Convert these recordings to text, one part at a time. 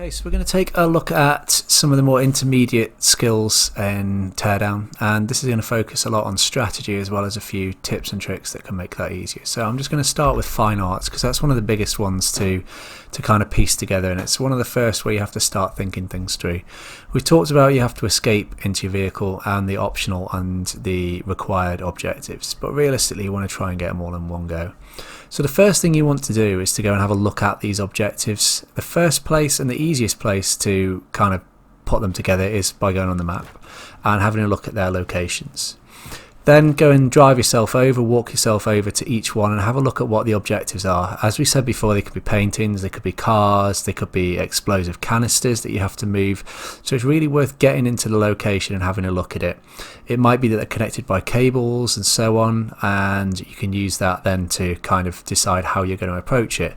Okay, so we're going to take a look at some of the more intermediate skills in Teardown, and this is going to focus a lot on strategy as well as a few tips and tricks that can make that easier. So I'm just going to start with fine arts because that's one of the biggest ones to kind of piece together, and it's one of the first where you have to start thinking things through. We've talked about you have to escape into your vehicle and the optional and the required objectives, but realistically you want to try and get them all in one go. So the first thing you want to do is to go and have a look at these objectives. The first place and the easiest place to kind of put them together is by going on the map and having a look at their locations. Then go and drive yourself over, walk yourself over to each one and have a look at what the objectives are. As we said before, they could be paintings, they could be cars, they could be explosive canisters that you have to move. So it's really worth getting into the location and having a look at it. It might be that they're connected by cables and so on, and you can use that then to kind of decide how you're going to approach it.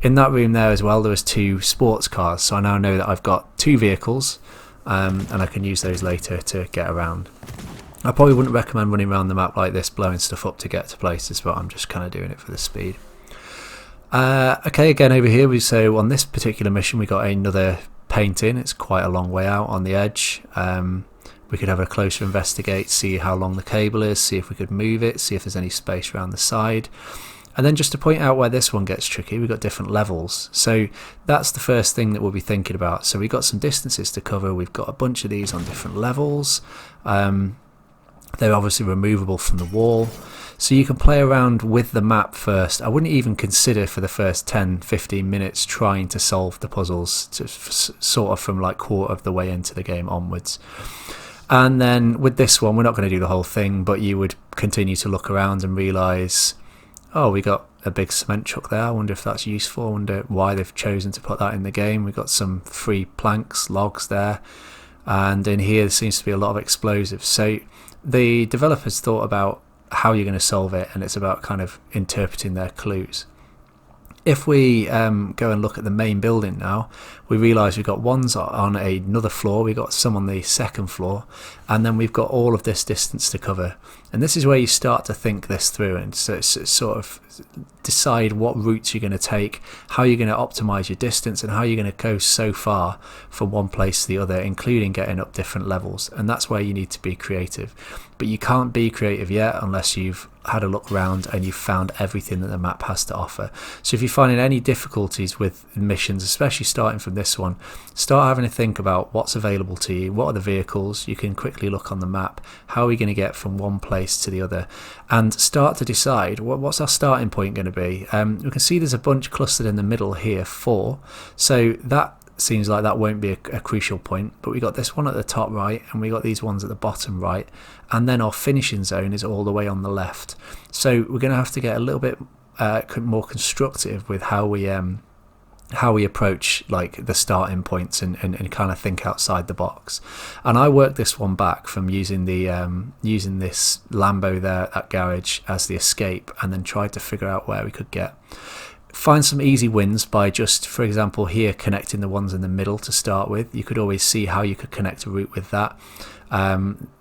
In that room there as well, there was 2 sports cars, so I now know that I've got 2 vehicles and I can use those later to get around. I probably wouldn't recommend running around the map like this, blowing stuff up to get to places, but I'm just kind of doing it for the speed. Okay, again over here, so on this particular mission we got another painting. It's quite a long way out on the edge. We could have a closer investigate, see how long the cable is, see if we could move it, see if there's any space around the side. And then just to point out where this one gets tricky, we've got different levels. So that's the first thing that we'll be thinking about. So we've got some distances to cover. We've got a bunch of these on different levels. They're obviously removable from the wall, so you can play around with the map first. I wouldn't even consider for the first 10-15 minutes trying to solve the puzzles, sort of from like quarter of the way into the game onwards. And then with this one, we're not going to do the whole thing, but you would continue to look around and realise, oh, we got a big cement truck there. I wonder if that's useful. I wonder why they've chosen to put that in the game. We've got some free planks, logs there, and in here there seems to be a lot of explosives. So the developers thought about how you're going to solve it, and it's about kind of interpreting their clues. If we go and look at the main building now, we realise we've got ones on another floor, we've got some on the second floor, and then we've got all of this distance to cover. And this is where you start to think this through and sort of decide what routes you're going to take, how you're going to optimise your distance, and how you're going to go so far from one place to the other, including getting up different levels. And that's where you need to be creative. But you can't be creative yet unless you've had a look around and you've found everything that the map has to offer. So if you're finding any difficulties with missions, especially starting from this one, start having to think about what's available to you, what are the vehicles. You can quickly look on the map, how are we going to get from one place to the other, and start to decide what's our starting point going to be. We can see there's a bunch clustered in the middle here, 4, so that seems like that won't be a crucial point, but we got this one at the top right and we got these ones at the bottom right, and then our finishing zone is all the way on the left. So we're going to have to get a little bit more constructive with how we approach like the starting points and kind of think outside the box. And I worked this one back from using this Lambo there at garage as the escape, and then tried to figure out where we could get. Find some easy wins by just, for example, here connecting the ones in the middle to start with. You could always see how you could connect a route with that.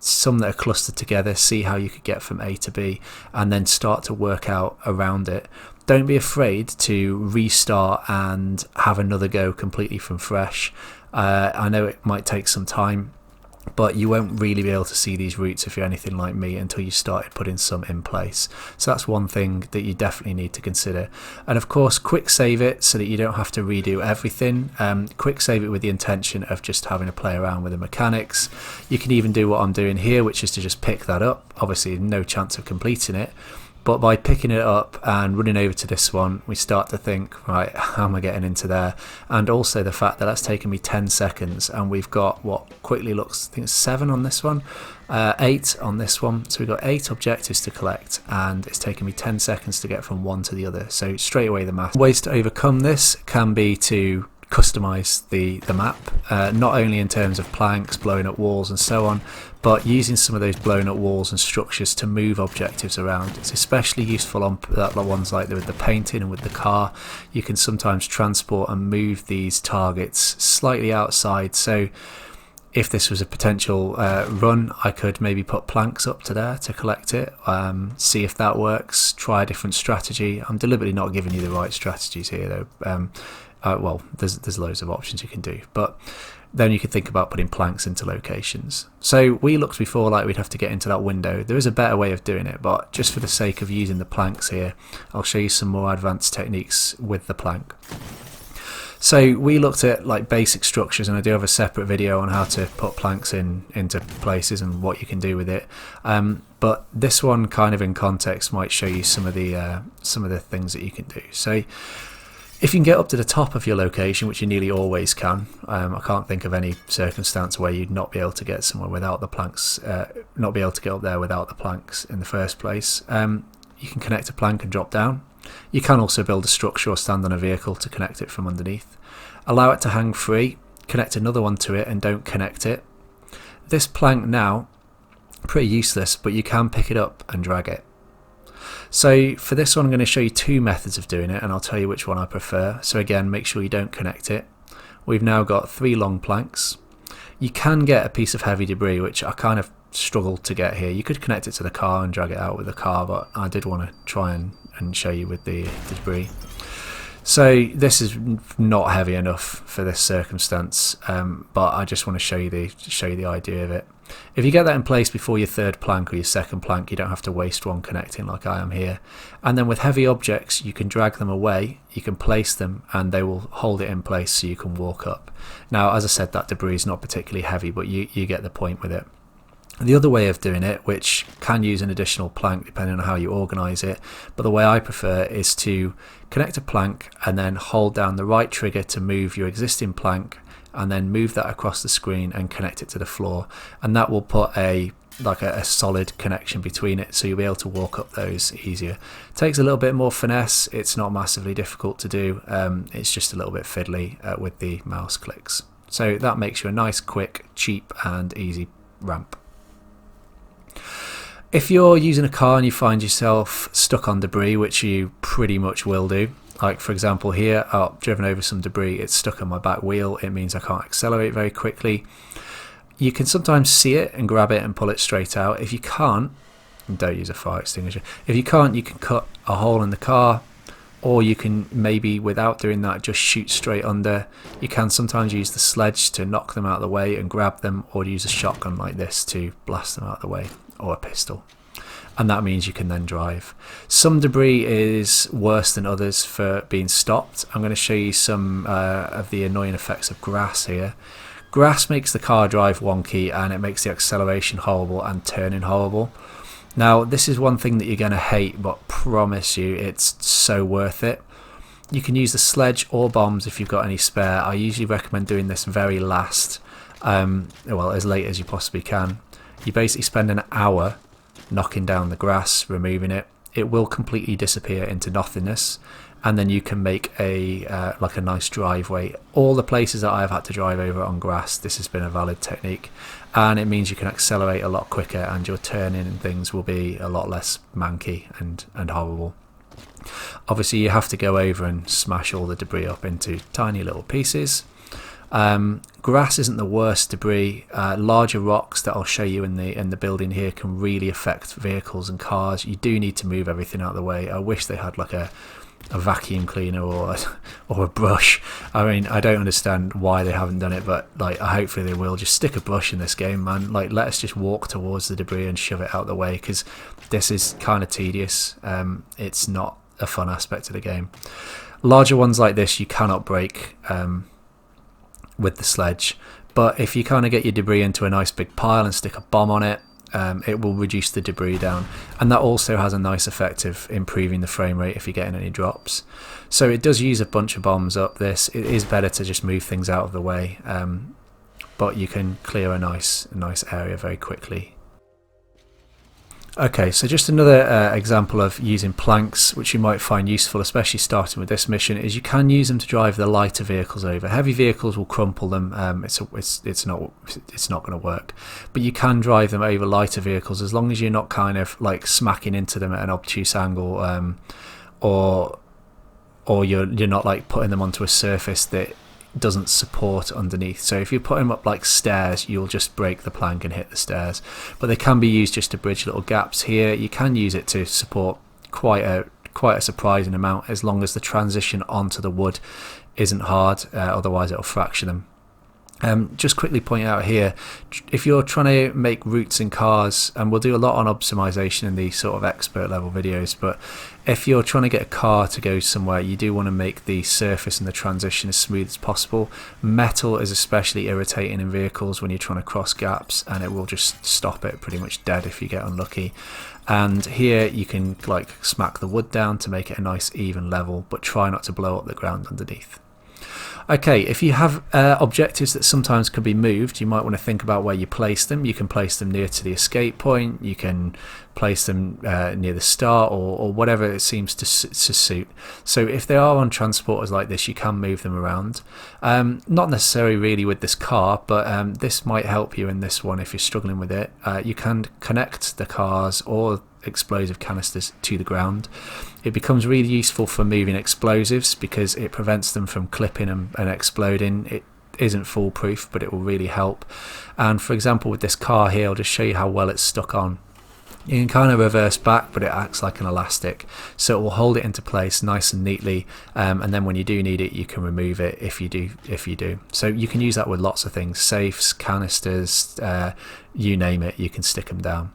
Some that are clustered together, see how you could get from A to B, and then start to work out around it. Don't be afraid to restart and have another go completely from fresh. I know it might take some time, but you won't really be able to see these routes if you're anything like me until you started putting some in place. So that's one thing that you definitely need to consider. And of course, quick save it so that you don't have to redo everything. Quick save it with the intention of just having to play around with the mechanics. You can even do what I'm doing here, which is to just pick that up. Obviously no chance of completing it, but by picking it up and running over to this one, we start to think, right, how am I getting into there? And also the fact that that's taken me 10 seconds and we've got what quickly looks, I think it's 7 on this one, 8 on this one. So we've got 8 objectives to collect and it's taken me 10 seconds to get from one to the other. So straight away the math. Ways to overcome this can be to customize the map, not only in terms of planks, blowing up walls and so on, but using some of those blown up walls and structures to move objectives around. It's especially useful on ones like with the painting and with the car. You can sometimes transport and move these targets slightly outside, so if this was a potential run, I could maybe put planks up to there to collect it, see if that works, try a different strategy. I'm deliberately not giving you the right strategies here though. Well, there's loads of options you can do, but then you could think about putting planks into locations. So we looked before like we'd have to get into that window. There is a better way of doing it, but just for the sake of using the planks here, I'll show you some more advanced techniques with the plank. So we looked at like basic structures, and I do have a separate video on how to put planks into places and what you can do with it. But this one, kind of in context, might show you some of the things that you can do. So if you can get up to the top of your location, which you nearly always can, I can't think of any circumstance where you'd not be able to get somewhere without the planks, not be able to get up there without the planks in the first place. You can connect a plank and drop down. You can also build a structure or stand on a vehicle to connect it from underneath. Allow it to hang free, connect another one to it and don't connect it. This plank now, pretty useless, but you can pick it up and drag it. So for this one I'm going to show you two methods of doing it, and I'll tell you which one I prefer. So again, make sure you don't connect it. We've now got 3 long planks. You can get a piece of heavy debris, which I kind of struggled to get here. You could connect it to the car and drag it out with the car, but I did want to try and show you with the debris. So this is not heavy enough for this circumstance, but I just want to show you the idea of it. If you get that in place before your third plank or your second plank, you don't have to waste one connecting like I am here. And then with heavy objects, you can drag them away, you can place them, and they will hold it in place so you can walk up. Now, as I said, that debris is not particularly heavy, but you get the point with it. The other way of doing it, which can use an additional plank depending on how you organise it, but the way I prefer is to connect a plank and then hold down the right trigger to move your existing plank, and then move that across the screen and connect it to the floor, and that will put a solid connection between it, so you'll be able to walk up those easier. It takes a little bit more finesse. It's not massively difficult to do. It's just a little bit fiddly with the mouse clicks. So that makes you a nice, quick, cheap and easy ramp. If you're using a car and you find yourself stuck on debris, which you pretty much will do, like for example here, I've driven over some debris, it's stuck on my back wheel, it means I can't accelerate very quickly. You can sometimes see it and grab it and pull it straight out. If you can't, don't use a fire extinguisher. If you can't, you can cut a hole in the car, or you can maybe, without doing that, just shoot straight under. You can sometimes use the sledge to knock them out of the way and grab them, or use a shotgun like this to blast them out of the way, or a pistol. And that means you can then drive. Some debris is worse than others for being stopped. I'm going to show you some of the annoying effects of grass here. Grass makes the car drive wonky, and it makes the acceleration horrible and turning horrible. Now, this is one thing that you're going to hate, but promise you it's so worth it. You can use the sledge or bombs if you've got any spare. I usually recommend doing this very last, well, as late as you possibly can. You basically spend an hour knocking down the grass, removing it. It will completely disappear into nothingness, and then you can make a like a nice driveway. All the places that I've had to drive over on grass, this has been a valid technique, and it means you can accelerate a lot quicker, and your turning and things will be a lot less manky and horrible. Obviously you have to go over and smash all the debris up into tiny little pieces. Grass isn't the worst debris. Larger rocks that I'll show you in the building here can really affect vehicles and cars. You do need to move everything out of the way. I wish they had like a vacuum cleaner or a brush. I mean, I don't understand why they haven't done it, but like hopefully they will. Just stick a brush in this game, man. Like, let us just walk towards the debris and shove it out of the way, because this is kind of tedious. It's not a fun aspect of the game. Larger ones like this you cannot break with the sledge, but if you kind of get your debris into a nice big pile and stick a bomb on it, it will reduce the debris down, and that also has a nice effect of improving the frame rate if you're getting any drops. So it does use a bunch of bombs up this. It is better to just move things out of the way, but you can clear a nice area very quickly. Okay, so just another example of using planks, which you might find useful, especially starting with this mission, is you can use them to drive the lighter vehicles over. Heavy vehicles will crumple them. It's not going to work, but you can drive them over lighter vehicles as long as you're not kind of like smacking into them at an obtuse angle, or you're not like putting them onto a surface that doesn't support underneath. So if you put them up like stairs, you'll just break the plank and hit the stairs. But they can be used just to bridge little gaps here. You can use it to support quite a surprising amount, as long as the transition onto the wood isn't hard, otherwise it'll fracture them. Just quickly point out here, if you're trying to make routes in cars, and we'll do a lot on optimization in these sort of expert level videos, but if you're trying to get a car to go somewhere, you do want to make the surface and the transition as smooth as possible. Metal is especially irritating in vehicles when you're trying to cross gaps, and it will just stop it pretty much dead if you get unlucky. And here you can like smack the wood down to make it a nice even level, but try not to blow up the ground underneath. Okay, if you have objectives that sometimes can be moved, you might want to think about where you place them. You can place them near to the escape point, you can place them near the start, or whatever it seems to suit. So if they are on transporters like this, you can move them around. Not necessarily really with this car, but this might help you in this one if you're struggling with it. You can connect the cars or explosive canisters to the ground. It becomes really useful for moving explosives because it prevents them from clipping and exploding. It isn't foolproof, but it will really help. And for example, with this car here, I'll just show you how well it's stuck on. You can kind of reverse back, but it acts like an elastic, so it will hold it into place nice and neatly, and then when you do need it, you can remove it if you do. So you can use that with lots of things: safes, canisters, you name it, you can stick them down.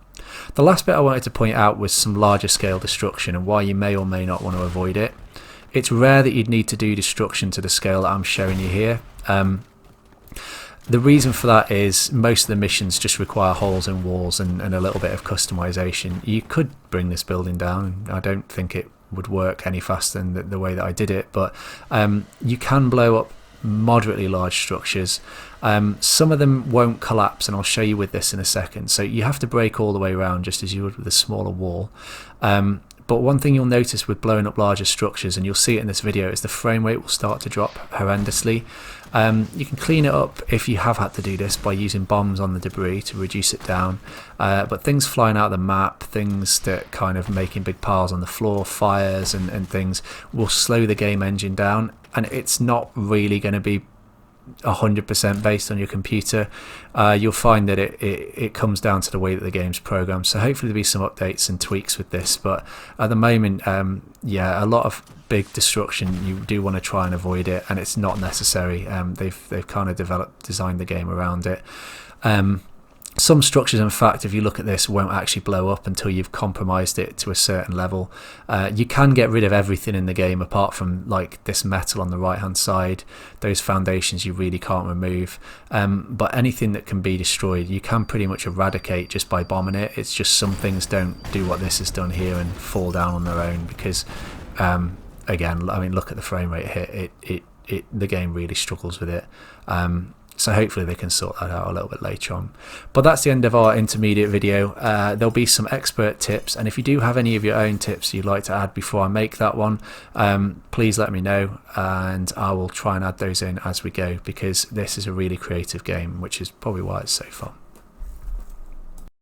The last bit I wanted to point out was some larger scale destruction and why you may or may not want to avoid it. It's rare that you'd need to do destruction to the scale that I'm showing you here. The reason for that is most of the missions just require holes in walls and a little bit of customization. You could bring this building down. I don't think it would work any faster than the way that I did it, but you can blow up moderately large structures. Some of them won't collapse, and I'll show you with this in a second. So you have to break all the way around just as you would with a smaller wall. But one thing you'll notice with blowing up larger structures, and you'll see it in this video, is the frame rate will start to drop horrendously. You can clean it up if you have had to do this by using bombs on the debris to reduce it down, but things flying out of the map, things that kind of making big piles on the floor, fires and things, will slow the game engine down, and it's not really going to be 100% based on your computer. You'll find that it comes down to the way that the game's programmed, so hopefully there'll be some updates and tweaks with this, but at the moment, yeah, a lot of big destruction, you do want to try and avoid it, and it's not necessary. They've kind of designed the game around it. Some structures, in fact, if you look at this, won't actually blow up until you've compromised it to a certain level. You can get rid of everything in the game apart from like this metal on the right hand side. Those foundations you really can't remove, but anything that can be destroyed you can pretty much eradicate just by bombing it. It's just some things don't do what this has done here and fall down on their own because again, I mean, look at the frame rate here. The game really struggles with it. So hopefully they can sort that out a little bit later on. But that's the end of our intermediate video. There'll be some expert tips, and if you do have any of your own tips you'd like to add before I make that one, please let me know, and I will try and add those in as we go, because this is a really creative game, which is probably why it's so fun.